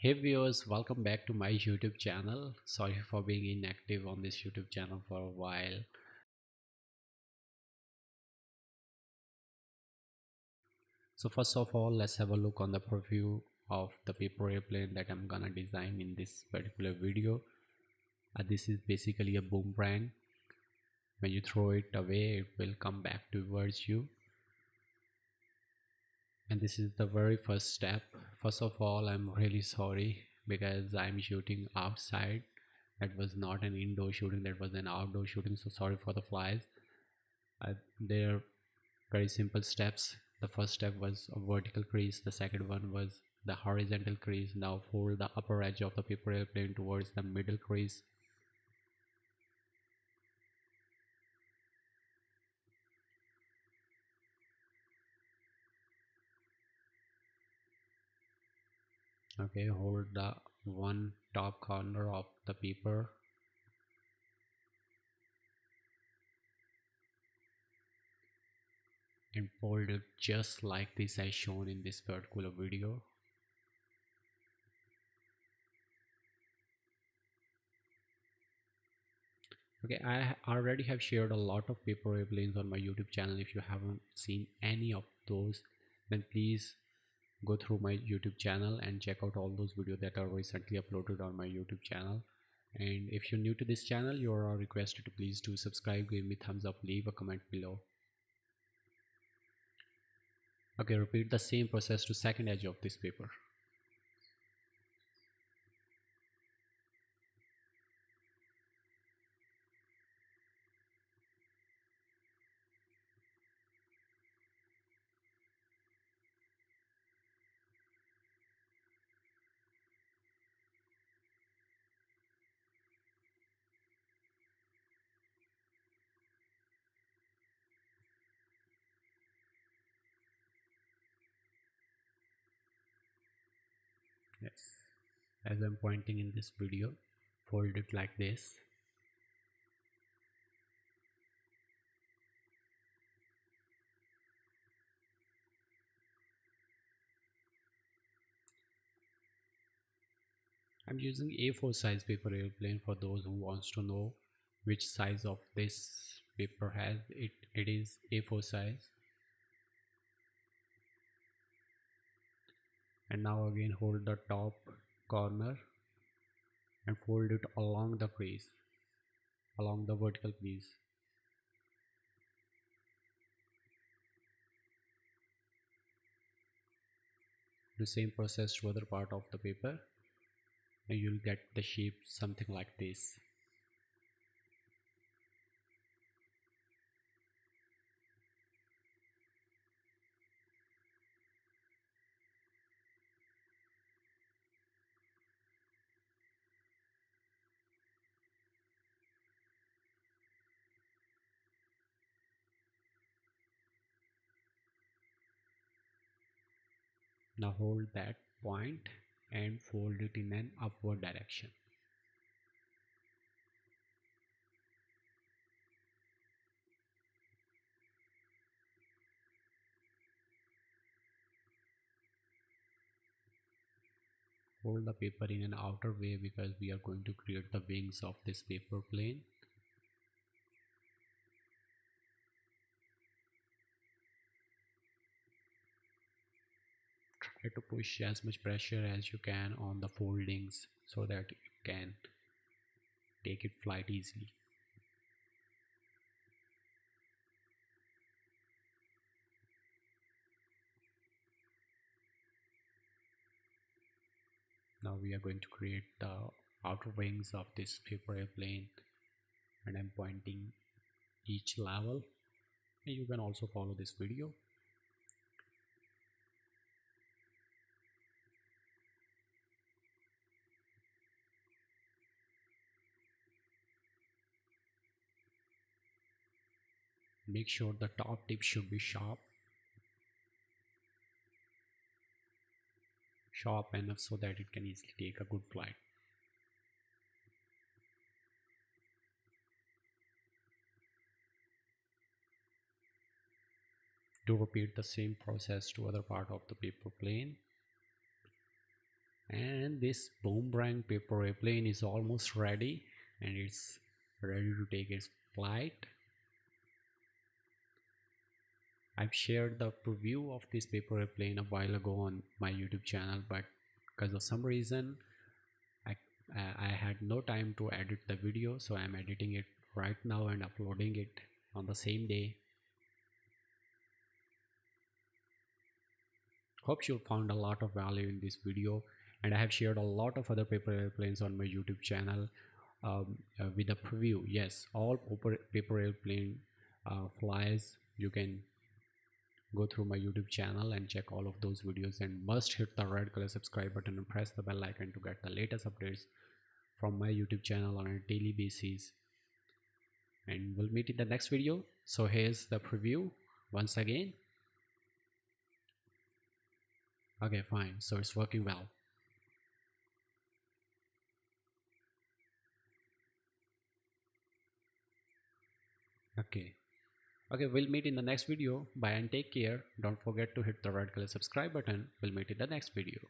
Hey viewers, welcome back to my YouTube channel. Sorry for being inactive on this YouTube channel for a while. So first of all, let's have a look on the preview of the paper airplane that I'm gonna design in this particular video. This is basically a boomerang. When you throw it away, it will come back towards you. And this is the very first step. First of all, I'm really sorry because I'm shooting outside. That was not an indoor shooting, that was an outdoor shooting, so sorry for the flies. They're very simple steps. The first step was a vertical crease, the second one was the horizontal crease. Now fold the upper edge of the paper airplane towards the middle crease. Okay, hold the one top corner of the paper and fold it just like this as shown in this particular video. Okay, I already have shared a lot of paper airplanes on my YouTube channel. If you haven't seen any of those, then please go through my YouTube channel and check out all those videos that are recently uploaded on my YouTube channel. And if you're new to this channel, you are requested to please do subscribe, give me thumbs up, leave a comment below. Okay, repeat the same process to second edge of this paper. Yes, as I'm pointing in this video, fold it like this. I'm using A4 size paper airplane for those who wants to know which size of this paper has it is A4 size. And now again hold the top corner and fold it along the crease, along the vertical crease. The same process to other part of the paper and you'll get the shape something like this. Now hold that point and fold it in an upward direction. Hold the paper in an outer way because we are going to create the wings of this paper plane. Try to push as much pressure as you can on the foldings so that you can take it flight easily. Now we are going to create the outer wings of this paper airplane and I'm pointing each level and you can also follow this video. Make sure the top tip should be sharp enough so that it can easily take a good flight. Do repeat the same process to other part of the paper plane And this BoomeRang paper airplane is almost ready, and it's ready to take its flight. I've shared the preview of this paper airplane a while ago on my YouTube channel, but because of some reason I, I had no time to edit the video, so I'm editing it right now and uploading it on the same day. Hope you found a lot of value in this video, and I have shared a lot of other paper airplanes on my YouTube channel with a preview. Yes, all paper airplane flies. You can go through my YouTube channel and check all of those videos, and must hit the red color subscribe button and press the bell icon to get the latest updates from my YouTube channel on a daily basis. And we'll meet in the next video. So here's the preview once again. Okay, fine, so it's working well. Okay, we'll meet in the next video. Bye and take care. Don't forget to hit the red color subscribe button. We'll meet in the next video.